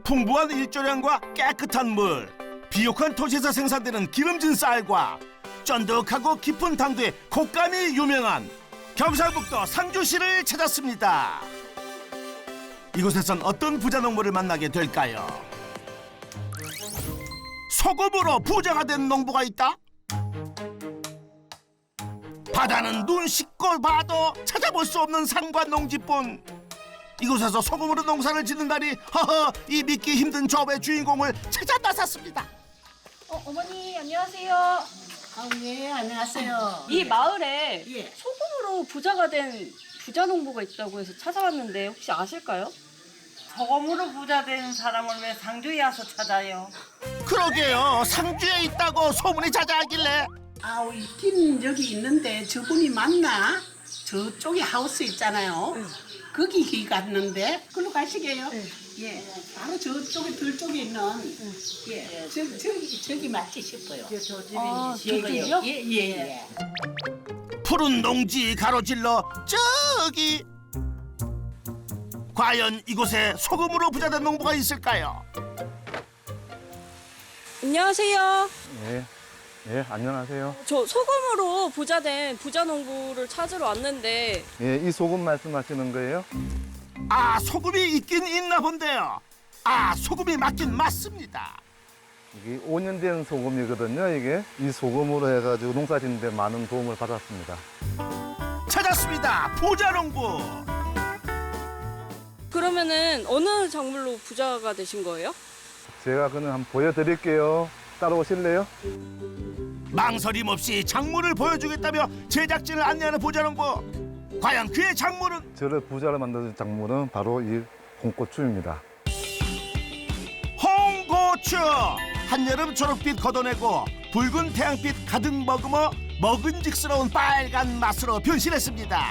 풍부한 일조량과 깨끗한 물, 비옥한 토지에서 생산되는 기름진 쌀과 쫀득하고 깊은 당도의 곶감이 유명한 경상북도 상주시를 찾았습니다. 이곳에선 어떤 부자 농부를 만나게 될까요? 소금으로 부자가 된 농부가 있다? 바다는 눈 씻고 봐도 찾아볼 수 없는 산과 농지뿐. 이곳에서 소금으로 농사를 짓는다니 허허, 이 믿기 힘든 조업의 주인공을 찾아 나섰습니다. 어머니 안녕하세요. 네, 안녕하세요. 이 마을에 예. 소금으로 부자가 된 부자 농부가 있다고 해서 찾아왔는데 혹시 아실까요? 소금으로 부자 된 사람을 왜 상주에 와서 찾아요? 그러게요, 상주에 있다고 소문이 자자하길래. 있긴 여기 있는데 저분이 맞나? 저쪽에 하우스 있잖아요. 거기 갔는데 그걸로 가시게요. 예, 바로 저쪽에 들쪽에 있는 예, 저기 맞지 싶어요. 저 집이 저쪽이요? 예. 푸른 농지 가로질러 저기. 과연 이곳에 소금으로 부자된 농부가 있을까요? 안녕하세요. 예, 안녕하세요. 저 소금으로 부자된 부자 농부를 찾으러 왔는데 예, 이 소금 말씀하시는 거예요? 아, 소금이 있긴 있나 본데요. 아, 소금이 맞긴 맞습니다. 이게 5년 된 소금이거든요, 이게. 이 소금으로 해가지고 농사 짓는데 많은 도움을 받았습니다. 찾았습니다, 부자 농부. 그러면은 어느 작물로 부자가 되신 거예요? 제가 그는 한번 보여드릴게요. 따라오실래요? 망설임 없이 작물을 보여주겠다며 제작진을 안내하는 부자 농부. 과연 그의 작물은? 저를 부자로 만드는 작물은 바로 이 홍고추입니다. 홍고추! 한여름 초록빛 걷어내고 붉은 태양빛 가득 머금어 먹은직스러운 빨간 맛으로 변신했습니다.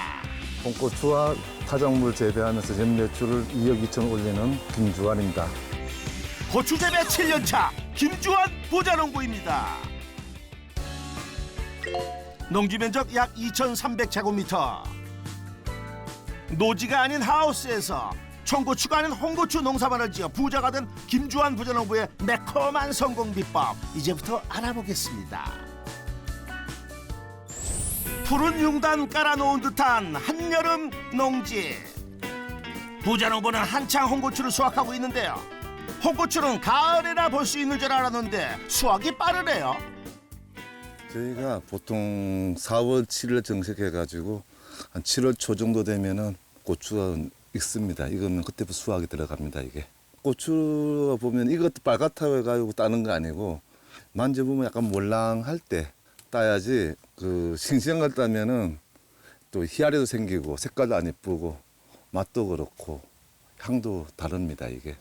홍고추와 타작물 재배하면서 연매출을 2억 2천 올리는 김주환입니다. 고추 재배 7년차 김주환 부자 농부입니다. 농지 면적 약 2,300제곱미터. 노지가 아닌 하우스에서 청고추가 아닌 홍고추 농사만을 지어 부자가 된 김주환 부자 농부의 매콤한 성공 비법, 이제부터 알아보겠습니다. 푸른 융단 깔아놓은 듯한 한여름 농지. 부자 농부는 한창 홍고추를 수확하고 있는데요. 홍고추는 가을에나 볼 수 있는 줄 알았는데 수확이 빠르네요. 저희가 보통 4월 7일 정식해가지고 한 7월 초 정도 되면은 고추가 익습니다. 이거는 그때부터 수확이 들어갑니다, 이게. 고추 보면 이것도 빨갛다고 해가지고 따는 거 아니고 만져보면 약간 몰랑할 때 따야지, 그 싱싱한 걸 따면은 또 희알이도 생기고 색깔도 안 예쁘고 맛도 그렇고 향도 다릅니다, 이게.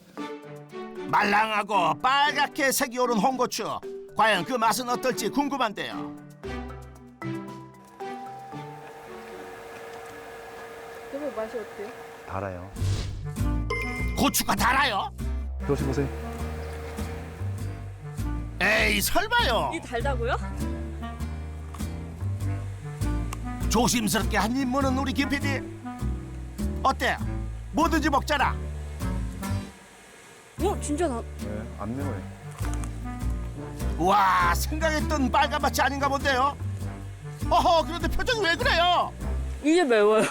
말랑하고 빨갛게 색이 오른 홍고추. 과연 그 맛은 어떨지 궁금한데요. 그거 맛이 어때요? 달아요. 고추가 달아요? 드셔보세요. 에이, 설마요. 이 달다고요? 조심스럽게 한 입 무는 우리 김 PD. 어때? 뭐든지 먹잖아. 진짜 네, 안 매워요. 와, 생각했던 빨간맛이 아닌가 본데요. 어허, 그런데 표정이 왜 그래요? 이게 매워요.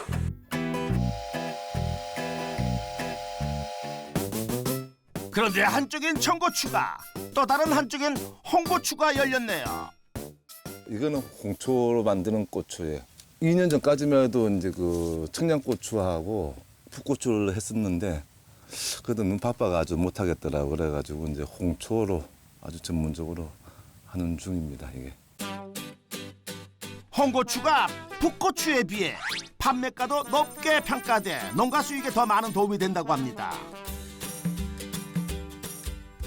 그런데 한쪽엔 청고추가, 또 다른 한쪽엔 홍고추가 열렸네요. 이거는 홍초로 만드는 고추예요. 2년 전까지만 해도 이제 그 청양고추하고 풋고추를 했었는데 그래도 너무 바빠가지고 못하겠더라고. 그래가지고 이제 홍초로 아주 전문적으로 하는 중입니다, 이게. 홍고추가 풋고추에 비해 판매가도 높게 평가돼 농가 수익에 더 많은 도움이 된다고 합니다.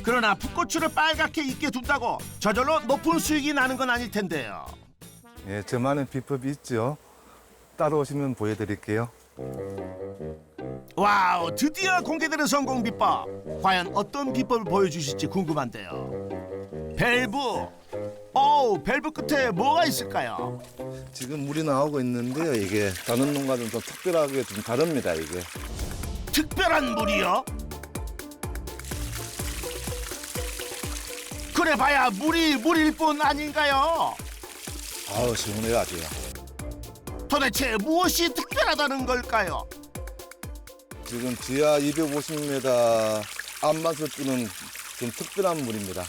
그러나 풋고추를 빨갛게 익게 둔다고 저절로 높은 수익이 나는 건 아닐 텐데요. 예, 저만의 비법이 있죠. 따라오시면 보여드릴게요. 와우, 드디어 공개되는 성공 비법. 과연 어떤 비법을 보여주실지 궁금한데요. 밸브. 밸브 끝에 뭐가 있을까요? 지금 물이 나오고 있는데요. 이게 다른 농가들은 좀 특별하게 좀 다릅니다, 이게. 특별한 물이요? 그래봐야 물일 뿐 아닌가요? 아우 시원해요 아주. 도대체 무엇이 특별하다는 걸까요? 지금 지하 250m 안반수 뜨는 좀 특별한 물입니다.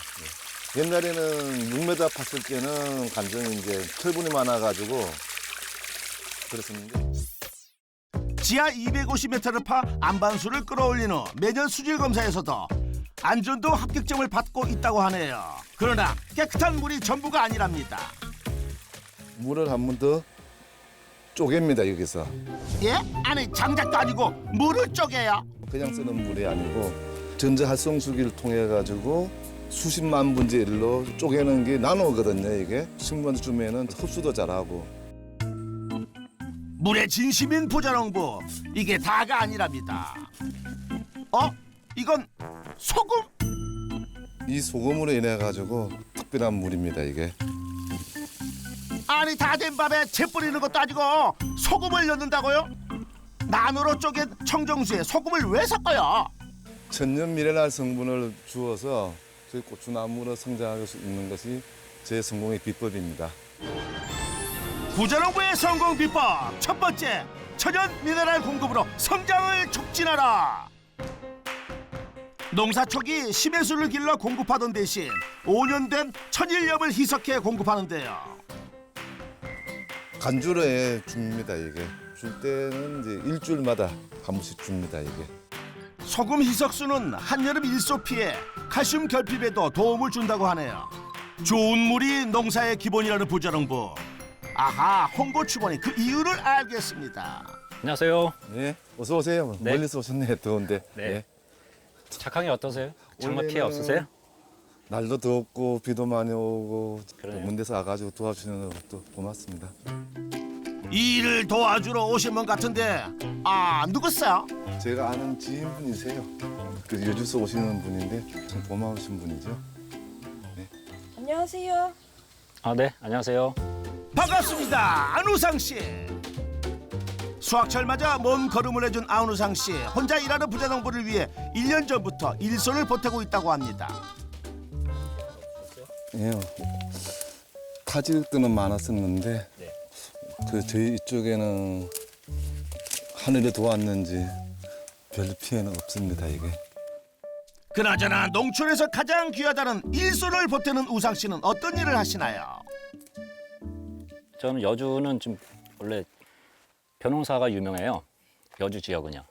예. 옛날에는 6m 팠을 때는 간정이 이제 철분이 많아가지고 그렇습니다. 지하 250m를 파 안반수를 끌어올린 후 매년 수질 검사에서도 안전도 합격점을 받고 있다고 하네요. 그러나 깨끗한 물이 전부가 아니랍니다. 물을 한 번 더 쪼갭니다 여기서. 예? 아니 장작도 아니고 물을 쪼개요. 그냥 쓰는 물이 아니고 전자활성수기를 통해 가지고 수십만 분의 1로 쪼개는 게 나노거든요 이게. 식물주면은 흡수도 잘하고. 물의 진심인 부자농부, 이게 다가 아니랍니다. 이건 소금? 이 소금으로 인해 가지고 특별한 물입니다 이게. 아니 다 된 밥에 채 뿌리는 것도 아니고 소금을 넣는다고요? 나노로 쪼갠 청정수에 소금을 왜 섞어요? 천연 미네랄 성분을 주어서 저희 고추나무로 성장할 수 있는 것이 제 성공의 비법입니다. 부자농부의 성공 비법 첫 번째, 천연 미네랄 공급으로 성장을 촉진하라. 농사 초기 심해수를 길러 공급하던 대신 5년 된 천일염을 희석해 공급하는데요. 간주로 해 줍니다 이게. 줄 때는 이제 일주일마다 한 번씩 줍니다 이게. 소금 희석수는 한여름 일소 피해 칼슘 결핍에도 도움을 준다고 하네요. 좋은 물이 농사의 기본이라는 부자농부. 아하, 홍고추 보니 그 이유를 알겠습니다. 안녕하세요. 네, 어서 오세요. 네. 멀리서 오셨네 더운데. 네. 착항이 어떠세요? 장마 피해 원래는 없으세요? 날도 덥고 비도 많이 오고 그러네요. 먼 데서 와가지고 도와주시는 것도 고맙습니다. 이 일을 도와주러 오신 분 같은데 누구세요? 제가 아는 지인분이세요. 그 여주서 오시는 분인데 참 고마우신 분이죠. 안녕하세요. 아, 네. 안녕하세요. 반갑습니다. 안우상 씨. 수학철 맞아 먼 걸음을 해준 안우상 씨. 혼자 일하는 부자농부를 위해 1년 전부터 일손을 보태고 있다고 합니다. 예, 타지력들은 많았었는데 네. 그 저희 이쪽에는 하늘이 도왔는지 별 피해는 없습니다 이게. 그나저나 농촌에서 가장 귀하다는 일손을 보태는 우상 씨는 어떤 일을 하시나요? 저는 여주는 좀 원래 벼농사가 유명해요. 여주 지역은요.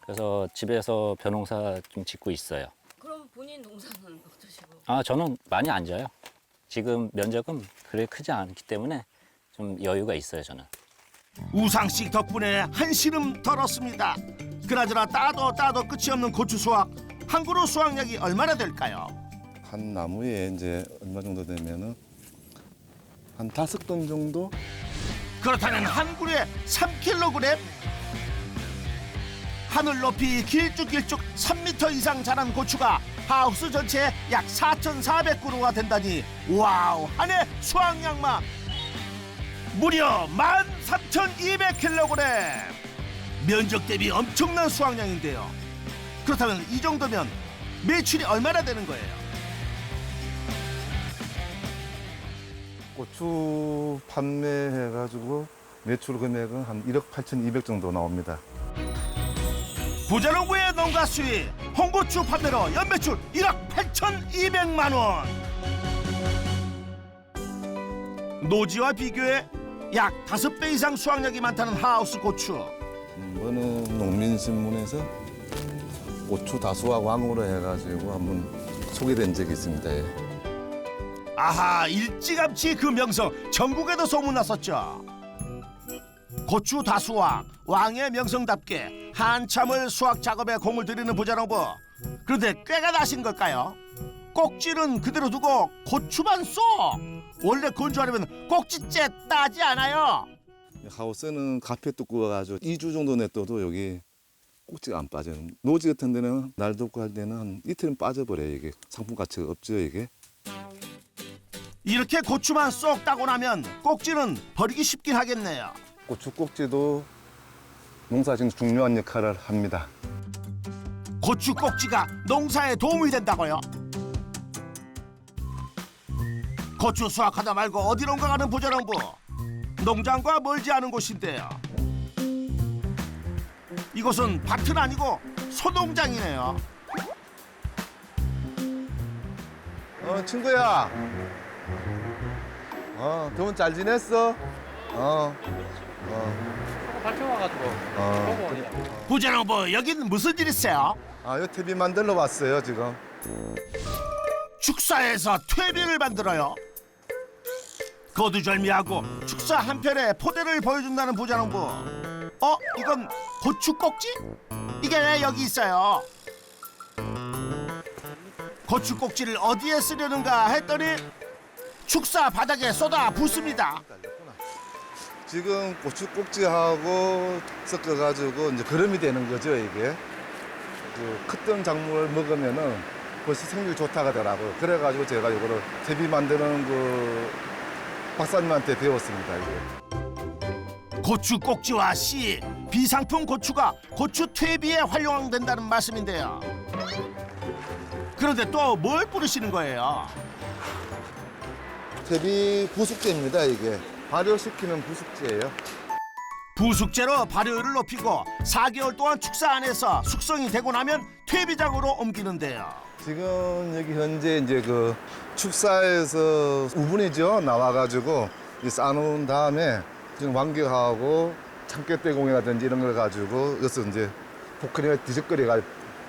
그래서 집에서 벼농사 좀 짓고 있어요. 그럼 본인 농사는 어떠시고? 아, 저는 많이 안 져요. 지금 면적은 그래 크지 않기 때문에 좀 여유가 있어요, 저는. 우상 씨 덕분에 한시름 덜었습니다. 그나저나 따도 끝이 없는 고추 수확. 한 그루 수확량이 얼마나 될까요? 한 나무에 이제 얼마 정도 되면은 한 5돈 정도? 그렇다면 한 그루에 3kg? 하늘 높이 길쭉길쭉 3m 이상 자란 고추가 하우스 전체에 약 4,400그루가 된다니 와우, 한 해 수확량만 무려 13,200kg. 면적 대비 엄청난 수확량인데요. 그렇다면 이 정도면 매출이 얼마나 되는 거예요? 고추 판매해가지고 매출 금액은 한 1억 8,200 정도 나옵니다. 부자농부의 농가 수입, 홍고추 판매로 연매출 1억 8,200만 원. 노지와 비교해 약 5배 이상 수확량이 많다는 하우스 고추. 어느 농민신문에서 고추 다수와 왕으로 해가지고 한번 소개된 적이 있습니다. 예. 아하, 일찌감치 그 명성 전국에도 소문났었죠. 고추 다수와 왕의 명성답게 한참을 수확 작업에 공을 들이는 부자농부. 그런데 꾀가 나신 걸까요? 꼭지는 그대로 두고 고추만 쏙. 원래 건조하려면 꼭지째 따지 않아요. 하우스는 가페 뚜꾸가 가지고 2주 정도 냅둬도 여기 꼭지가 안 빠져요. 노지 같은 데는 날 덥고 할 때는 한 이틀은 빠져버려요. 이게 상품 가치가 없죠 이게. 이렇게 고추만 쏙 따고 나면 꼭지는 버리기 쉽긴 하겠네요. 고추 꼭지도 농사 지금 중요한 역할을 합니다. 고추 꼭지가 농사에 도움이 된다고요? 고추 수확하다 말고 어디론가 가는 부자농부. 농장과 멀지 않은 곳인데요. 이곳은 밭은 아니고 소농장이네요. 친구야. 그분 잘 지냈어? 부자농부 여긴 무슨 일 있어요? 요 TV 만들러 왔어요, 지금. 축사에서 퇴비를 만들어요. 거두절미하고 축사 한편에 포대를 보여준다는 부자농부. 이건 고추 꼭지? 이게 왜 여기 있어요? 고추 꼭지를 어디에 쓰려는가 했더니 축사 바닥에 쏟아 붓습니다. 지금 고추 꼭지하고 섞어가지고 이제 거름이 되는 거죠, 이게. 그 크던 작물을 먹으면은 벌써 생육이 좋다고 하더라고요. 그래가지고 제가 이거를 퇴비 만드는 그 박사님한테 배웠습니다, 이게. 고추 꼭지와 씨, 비상품 고추가 고추 퇴비에 활용된다는 말씀인데요. 그런데 또 뭘 뿌리시는 거예요? 퇴비 부숙제입니다, 이게. 발효시키는 부숙제예요. 부숙제로 발효율을 높이고 4개월 동안 축사 안에서 숙성이 되고 나면 퇴비장으로 옮기는데요. 지금 여기 현재 이제 그 축사에서 우분이죠, 나와가지고 이 싸놓은 다음에 지금 완격하고 참깨떼공이라든지 이런 걸 가지고 여기서 이제 포크림에 뒤적거리가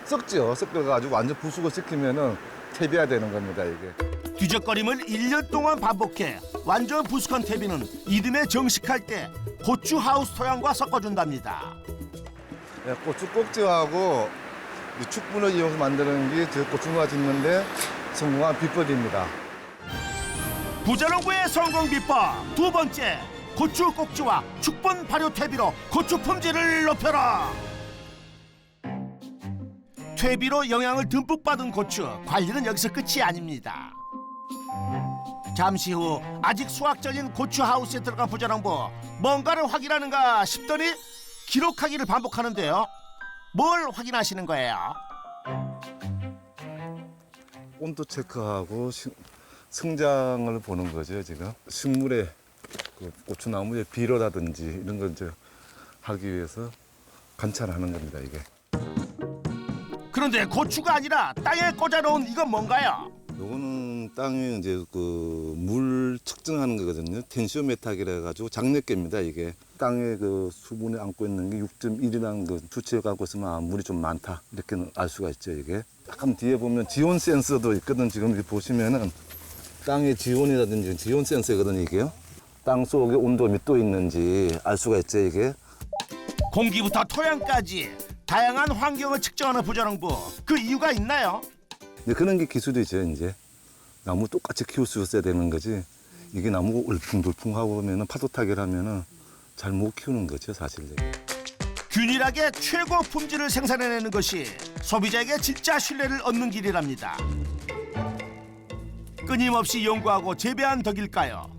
썩죠. 섞어가지고 완전 부숙을 시키면은 퇴비화 되는 겁니다, 이게. 뒤적거림을 1년 동안 반복해 완전 부숙한 퇴비는 이듬해 정식할 때 고추 하우스 토양과 섞어준답니다. 네, 고추 꼭지하고 이 축분을 이용해서 만드는 게 저 고추가 짓는데 성공한 비법입니다. 부자농부의 성공 비법 두 번째, 고추 꼭지와 축분 발효 퇴비로 고추 품질을 높여라. 퇴비로 영양을 듬뿍 받은 고추, 관리는 여기서 끝이 아닙니다. 잠시 후 아직 수확 전인 고추 하우스에 들어간 부자농부, 뭔가를 확인하는가 싶더니 기록하기를 반복하는데요. 뭘 확인하시는 거예요? 온도 체크하고 성장을 보는 거죠, 지금. 식물의 그 고추나무의 비료라든지 이런 걸 이제 하기 위해서 관찰하는 겁니다, 이게. 그런데 고추가 아니라 땅에 꽂아놓은 이건 뭔가요? 요거는 땅에 이제 그 물 측정하는 거거든요. 텐시오메타기라 해가지고 장력계입니다, 이게. 땅에 그 수분에 안고 있는 게 6.1이라는 그 수치를 갖고 있으면 물이 좀 많다, 이렇게 알 수가 있죠, 이게. 약간 뒤에 보면 지온 센서도 있거든. 지금 이렇게 보시면은 땅의 지온이라든지 지온 센서거든요, 이게요. 땅 속에 온도 몇 도 있는지 알 수가 있죠, 이게. 공기부터 토양까지 다양한 환경을 측정하는 부자농부, 그 이유가 있나요? 이제 그런 게 기술이죠, 이제. 나무 똑같이 키울 수 있어야 되는 거지. 이게 나무가 울퉁불퉁하고 하면은 파도 타기를 하면은 잘 못 키우는 거죠, 사실. 균일하게 최고 품질을 생산해내는 것이 소비자에게 진짜 신뢰를 얻는 길이랍니다. 끊임없이 연구하고 재배한 덕일까요?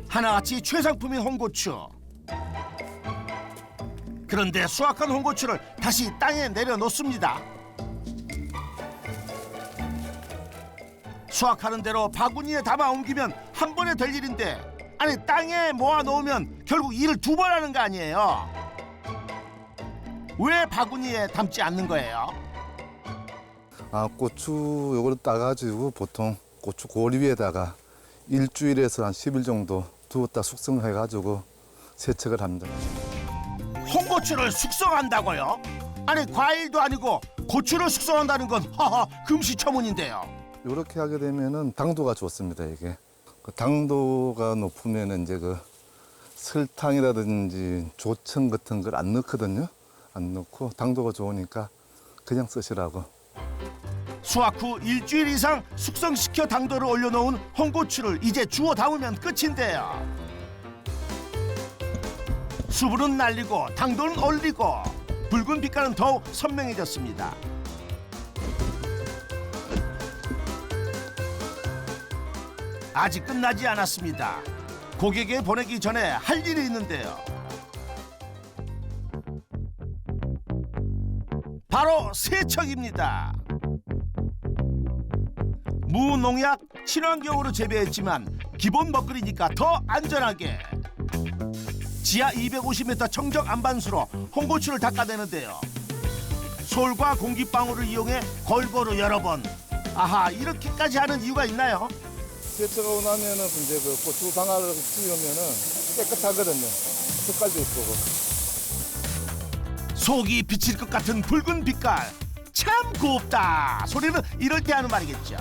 하나같이 최상품인 홍고추. 그런데 수확한 홍고추를 다시 땅에 내려놓습니다. 수확하는 대로 바구니에 담아 옮기면 한 번에 될 일인데, 아니 땅에 모아놓으면 결국 일을 두 번 하는 거 아니에요? 왜 바구니에 담지 않는 거예요? 고추 요거를 따가지고 보통 고추 고리 위에다가 일주일에서 한 10일 정도 두었다 숙성해가지고 세척을 합니다. 홍고추를 숙성한다고요? 아니 과일도 아니고 고추를 숙성한다는 건 하하 금시초문인데요. 이렇게 하게 되면은 당도가 좋습니다, 이게. 그 당도가 높으면 이제 그 설탕이라든지 조청 같은 걸 안 넣거든요. 안 넣고 당도가 좋으니까 그냥 쓰시라고. 수확 후 일주일 이상 숙성시켜 당도를 올려놓은 홍고추를 이제 주워 담으면 끝인데요. 수분은 날리고 당도는 올리고 붉은 빛깔은 더욱 선명해졌습니다. 아직 끝나지 않았습니다. 고객에 보내기 전에 할 일이 있는데요. 바로 세척입니다. 무농약 친환경으로 재배했지만 기본 먹거리니까 더 안전하게 지하 250m 청정 안반수로 홍고추를 닦아내는데요. 솔과 공기방울을 이용해 골고루 여러 번. 아하, 이렇게까지 하는 이유가 있나요? 세차가 오고 나면은 이제 그 고추 방아를 씌우면은 깨끗하거든요. 색깔도 이쁘고. 속이 비칠 것 같은 붉은 빛깔. 참 곱다. 소리는 이럴 때 하는 말이겠죠.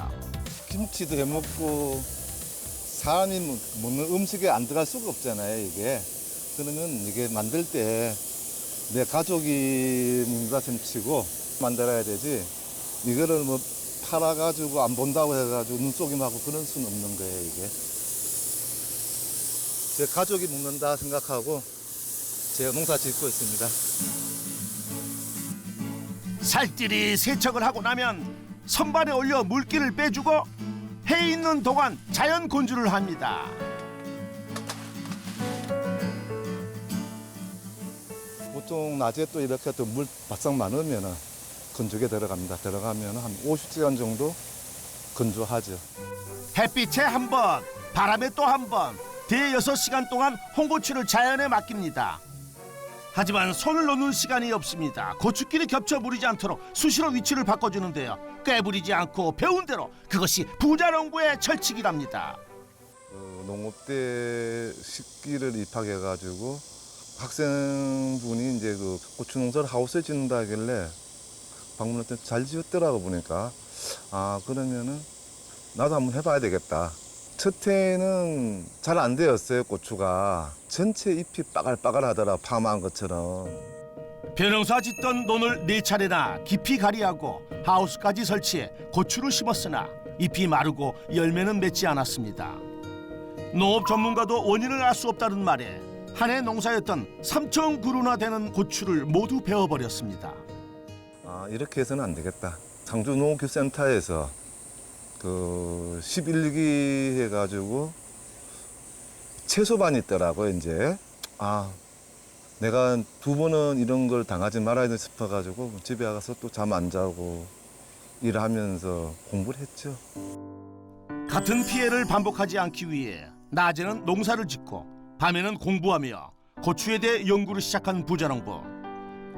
김치도 해먹고 사람이 먹는 음식에 안 들어갈 수가 없잖아요, 이게. 그러면 이게 만들 때 내 가족이 먹는다 셈치고 만들어야 되지. 이거를 뭐 팔아가지고 안 본다고 해가지고 눈속임하고 그럴 수는 없는 거예요, 이게. 제 가족이 먹는다 생각하고 제가 농사 짓고 있습니다. 살뜰히 세척을 하고 나면 선반에 올려 물기를 빼주고 해 있는 동안 자연 건조를 합니다. 보통 낮에 또 이렇게 또 물 바싹 많으면은 건조기에 들어갑니다. 들어가면 한 50시간 정도 건조하죠. 햇빛에 한 번, 바람에 또 한 번, 대여섯 시간 동안 홍고추를 자연에 맡깁니다. 하지만 손을 놓는 시간이 없습니다. 고추끼리 겹쳐 무리지 않도록 수시로 위치를 바꿔주는데요. 꿰부리지 않고 배운 대로 그것이 부자농부의 철칙이랍니다. 농업대 식기를 입학해가지고 학생분이 이제 그 고추 농사를 하우스에 짓는다 하길래 방문할 때 잘 지었더라고 보니까 아 그러면은 나도 한번 해봐야 되겠다. 첫 해에는 잘 안 되었어요. 고추가 전체 잎이 빠글빠글하더라. 파마한 것처럼. 벼농사 짓던 논을 4차례나 깊이 가리하고 하우스까지 설치해 고추를 심었으나 잎이 마르고 열매는 맺지 않았습니다. 농업 전문가도 원인을 알 수 없다는 말에 한 해 농사였던 3천 그루나 되는 고추를 모두 베어버렸습니다. 아 이렇게 해서는 안 되겠다. 상주 농업기술센터에서 그 11기 해가지고 채소반이 있더라고요. 이제 아 내가 2번은 이런 걸 당하지 말아야 돼 싶어가지고 집에 가서 또 잠 안 자고 일하면서 공부를 했죠. 같은 피해를 반복하지 않기 위해 낮에는 농사를 짓고 밤에는 공부하며 고추에 대해 연구를 시작한 부자농부.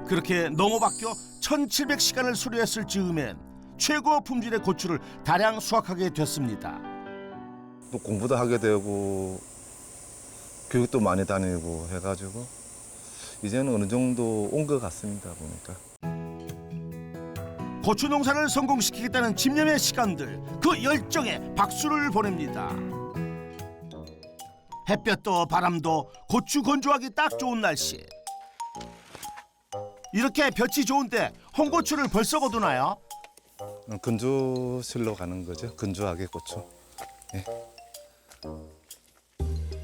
그렇게 농업학교 1700시간을 수료했을 즈음엔 최고 품질의 고추를 다량 수확하게 됐습니다. 또 공부도 하게 되고 교육도 많이 다니고 해가지고 이제는 어느 정도 온 것 같습니다. 보니까. 고추 농사를 성공시키겠다는 집념의 시간들, 그 열정에 박수를 보냅니다. 햇볕도 바람도 고추 건조하기 딱 좋은 날씨. 이렇게 볕이 좋은데 홍고추를 벌써 거두나요? 건조실로 가는 거죠. 건조하게 고추. 예.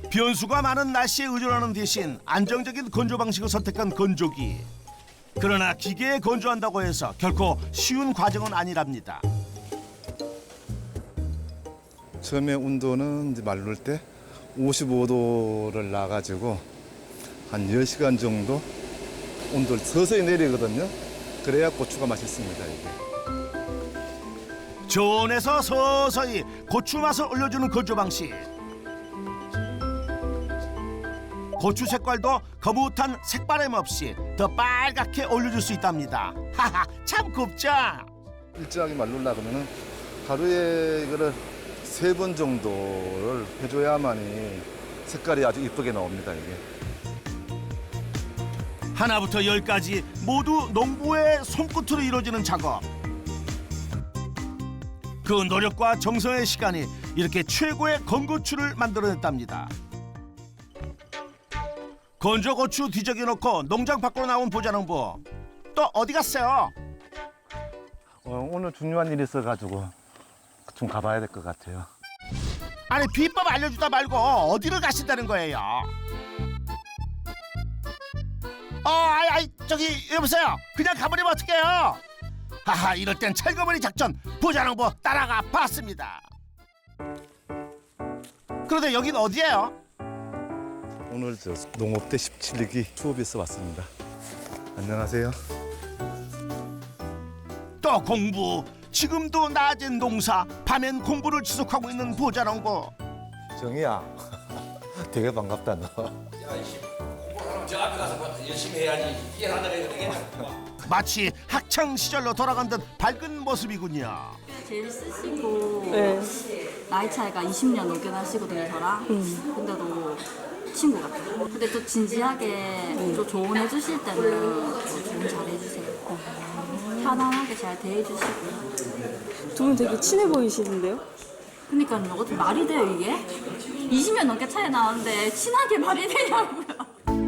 변수가 많은 날씨에 의존하는 대신 안정적인 건조 방식을 선택한 건조기. 그러나 기계에 건조한다고 해서 결코 쉬운 과정은 아니랍니다. 처음에 온도는 이제 말릴 때 55도를 놔가지고 한 10시간 정도 온도를 서서히 내리거든요. 그래야 고추가 맛있습니다. 이게. 저온에서 서서히 고추 맛을 올려주는 건조 방식. 고추 색깔도 거뭇한 색바램 없이 더 빨갛게 올려줄 수 있답니다. 하하, 참 곱죠? 일정하게 말르려고 하면은 하루에 이거를 3번 정도를 해줘야만이 색깔이 아주 이쁘게 나옵니다. 이게. 하나부터 10까지 모두 농부의 손끝으로 이루어지는 작업. 그 노력과 정성의 시간이 이렇게 최고의 건고추를 만들어냈답니다. 건조고추 뒤적여 놓고 농장 밖으로 나온 부자농부. 또 어디 갔어요? 오늘 중요한 일이 있어가지고 좀 가봐야 될 것 같아요. 아니 비법 알려주다 말고 어디를 가신다는 거예요? 저기 여보세요. 그냥 가버리면 어떡해요? 하하, 이럴 땐 철거머리 작전 부자농부 따라가 봤습니다. 그런데 여긴 어디예요? 오늘 저 농업대 17기 수업에서 왔습니다. 안녕하세요. 또 공부 지금도 낮엔 농사, 밤엔 공부를 지속하고 있는 부자농부. 정이야, 되게 반갑다 너. 저 앞에 가서 열심히 해야지. 이게 하나 되겠네. 마치 학창 시절로 돌아간 듯 밝은 모습이군요. 제일 쓰시고 나이 차이가 20년 넘게 나시거든요, 저랑. 근데도 친구 같아요. 근데 또 진지하게 또 조언해 주실 때는 또 조언 잘 해주세요. 편안하게 잘 대해주시고요. 두 분 되게 친해 보이시는데요? 그러니까요, 어떻게 말이 돼요, 이게? 20년 넘게 차이 나는데 친하게 말이 되냐고요. 한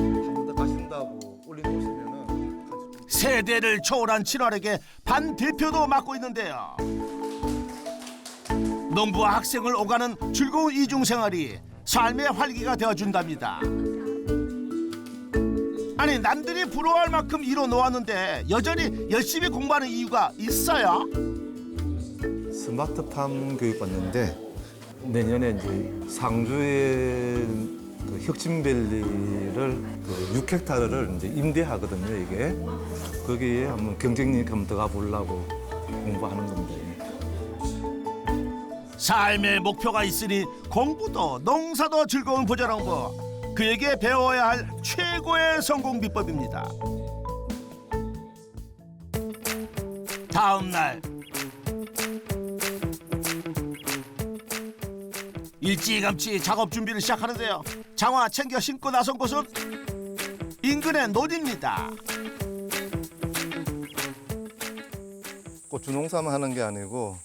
번 더 가신다고 올려놓으시면은 세대를 초월한 친화력의 반대표도 맡고 있는데요. 농부와 학생을 오가는 즐거운 이중생활이 삶의 활기가 되어준답니다. 아니, 남들이 부러워할 만큼 이뤄놓았는데 여전히 열심히 공부하는 이유가 있어요? 스마트팜 교육 받는데 내년에 이제 상주의 그 혁신밸리를 그 6헥타르를 이제 임대하거든요. 이게 거기에 한번 경쟁력 한번 더 가보려고 공부하는 겁니다. 삶의 목표가 있으니 공부도 농사도 즐거운 부자농부. 그에게 배워야 할 최고의 성공 비법입니다. 다음 날 일찌감치 작업 준비를 시작하는데요. 장화 챙겨 신고 나선 곳은 인근의 논입니다. 고추 농사만 하는 게 아니고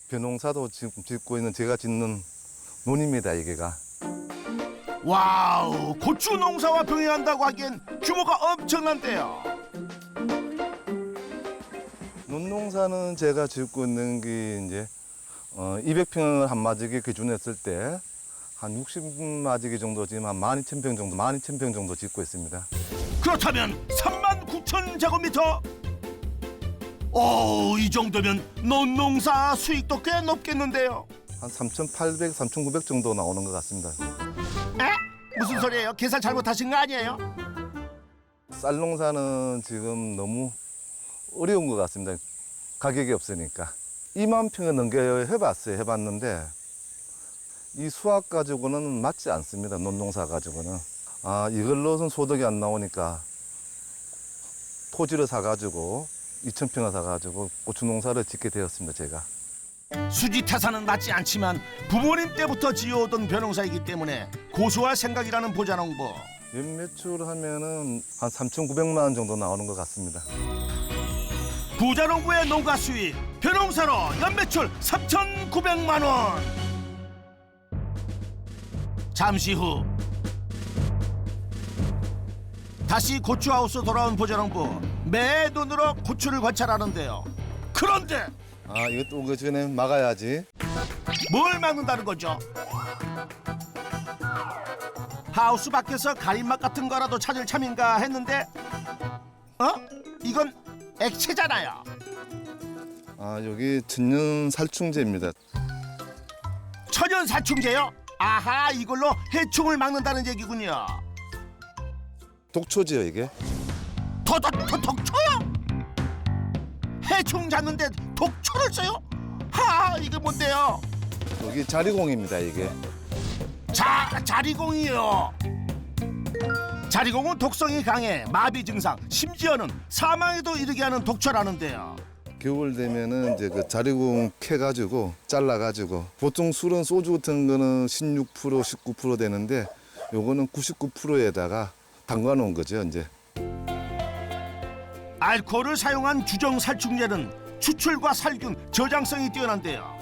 벼농사도 지금 짓고 있는 제가 짓는 논입니다. 이게가. 와우, 고추 농사와 병행한다고 하기엔 규모가 엄청난데요. 논농사는 제가 짓고 있는 게 이제 200평을 한 마지기 기준했을 때 한 60마지기 정도 지금 한 12,000평 정도, 12,000평 정도 짓고 있습니다. 그렇다면 39,000제곱미터? 오, 이 정도면 논농사 수익도 꽤 높겠는데요. 한 3,800, 3,900 정도 나오는 것 같습니다. 에? 무슨 소리예요? 계산 잘못하신 거 아니에요? 쌀 농사는 지금 너무 어려운 것 같습니다. 가격이 없으니까. 2만 평을 넘게 해봤는데 이 수확 가지고는 맞지 않습니다. 논농사 가지고는. 아, 이걸로는 소득이 안 나오니까 토지를 사가지고 2,000평을 사가지고 고추 농사를 짓게 되었습니다. 제가. 수지 타산은 맞지 않지만 부모님 때부터 지어오던 벼농사이기 때문에 고수할 생각이라는 부자농부. 연매출 하면은 한 3,900만 원 정도 나오는 것 같습니다. 부자농부의 농가 수익, 벼농사로 연매출 3,900만 원. 잠시 후 다시 고추하우스 돌아온 부자농부. 매 눈으로 고추를 관찰하는데요. 그런데 아, 이것도 오기 전에 막아야지. 뭘 막는다는 거죠? 하우스 밖에서 가림막 같은 거라도 찾을 참인가 했는데 이건 액체잖아요. 아, 여기 천연 살충제입니다. 천연 살충제요? 아하, 이걸로 해충을 막는다는 얘기군요. 독초지요, 이게. 독초요? 해충 잡는데 독초를 써요? 하, 이게 뭔데요? 여기 자리공입니다, 이게. 자리공이요. 자리공은 독성이 강해 마비 증상, 심지어는 사망에도 이르게 하는 독초라는데요. 겨울 되면은 이제 그 자리공 캐가지고 잘라가지고 보통 술은 소주 같은 거는 16%, 19% 되는데 요거는 99%에다가 담가 놓은 거죠, 이제. 알코올을 사용한 주정 살충제는 추출과 살균, 저장성이 뛰어난데요.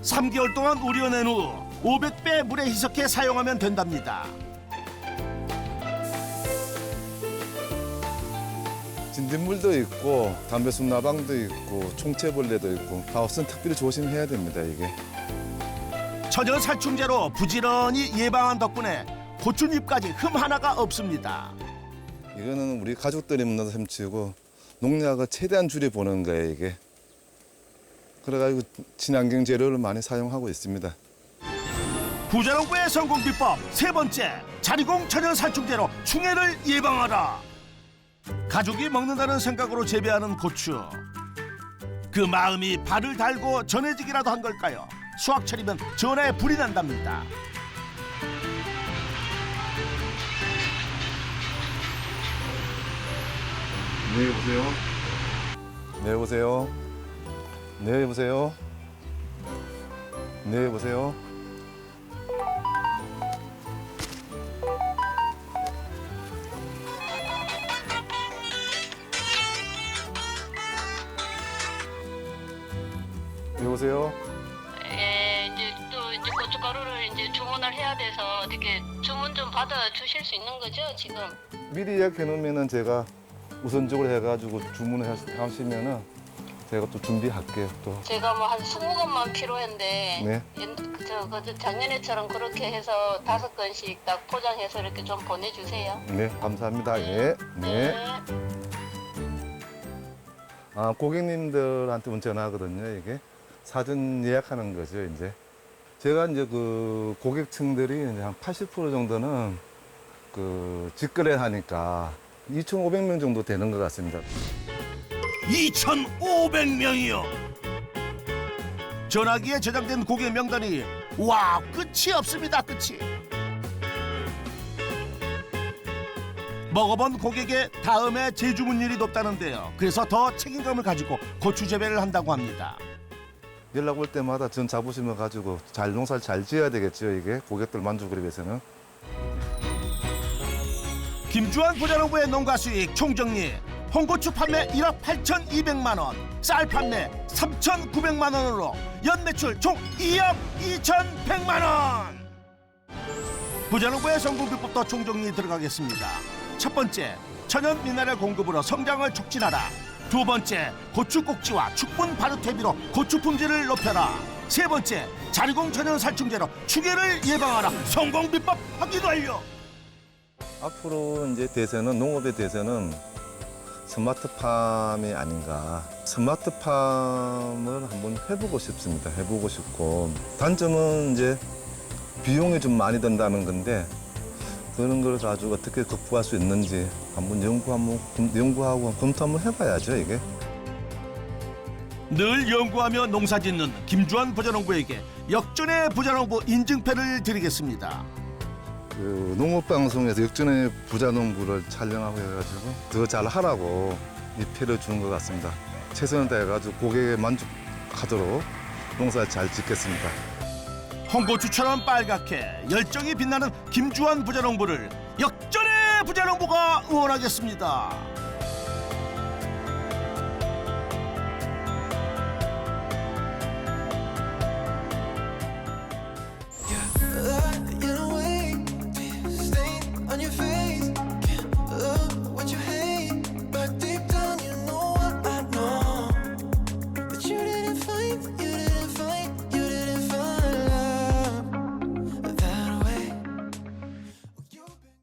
3개월 동안 우려낸 후 500배 물에 희석해 사용하면 된답니다. 진딧물도 있고 담배숲 나방도 있고 총채벌레도 있고 하우스는 특별히 조심해야 됩니다, 이게. 천연 살충제로 부지런히 예방한 덕분에 고추잎까지 흠 하나가 없습니다. 이거는 우리 가족들이 먹는 햄치고 농약을 최대한 줄여보는 거예요, 이게. 그래가지고 친환경 재료를 많이 사용하고 있습니다. 부자농부의 성공 비법 세 번째, 자리공 천연 살충제로 충해를 예방하라. 가족이 먹는다는 생각으로 재배하는 고추. 그 마음이 발을 달고 전해지기라도 한 걸까요? 수확철이면 전에 불이 난답니다. 네, 여보세요? 네, 여보세요? 네, 여보세요? 네, 여보세요? 여보세요? 예, 이제 고춧가루를 이제 주문을 해야 돼서 어떻게 주문 좀 받아 주실 수 있는 거죠, 지금? 미리 예약해 놓으면은 제가 우선적으로 해가지고 주문하시면은 제가 또 준비할게요. 또. 제가 뭐 한 20건만 필요했는데 네. 작년에처럼 그렇게 해서 5건씩 딱 포장해서 이렇게 좀 보내주세요. 네, 감사합니다. 예. 네. 아, 고객님들한테 온 전화거든요, 이게. 사전 예약하는 거죠, 이제. 제가 이제 그 고객층들이 이제 한 80% 정도는 그 직거래 하니까 2,500명 정도 되는 것 같습니다. 2,500명이요. 전화기에 저장된 고객 명단이 와 끝이 없습니다. 끝이. 먹어본 고객의 다음에 재주문율이 높다는데요. 그래서 더 책임감을 가지고 고추 재배를 한다고 합니다. 연락 올 때마다 전 자부심을 가지고 잘 농사를 잘 지어야 되겠죠, 이게. 고객들 만족을 위해서는. 김주환 부자농부의 농가 수익 총정리. 홍고추 판매 1억 8,200만 원, 쌀 판매 3,900만 원으로 연매출 총 2억 2,100만 원. 부자농부의 성공 비법도 총정리 들어가겠습니다. 첫 번째, 천연 미네랄 공급으로 성장을 촉진하라. 두 번째, 고추 꼭지와 축분 바르테비로 고추 품질을 높여라. 세 번째, 자리공 천연 살충제로 추계를 예방하라. 성공 비법 확인 완료. 앞으로 이제 대세는, 농업의 대세는 스마트팜이 아닌가. 스마트팜을 한번 해보고 싶습니다. 해보고 싶고. 단점은 이제 비용이 좀 많이 든다는 건데, 그런 걸 가지고 어떻게 극복할 수 있는지 한번 연구하고 검토 한번 해봐야죠, 이게. 늘 연구하며 농사짓는 김주환 부자농부에게 역전의 부자농부 인증패를 드리겠습니다. 그 농업방송에서 역전의 부자농부를 촬영하고 해가지고 더 잘하라고 이 표를 주는 것 같습니다. 최선을 다해가지고 고객에 만족하도록 농사 잘 짓겠습니다. 홍고추처럼 빨갛게 열정이 빛나는 김주환 부자농부를 역전의 부자농부가 응원하겠습니다.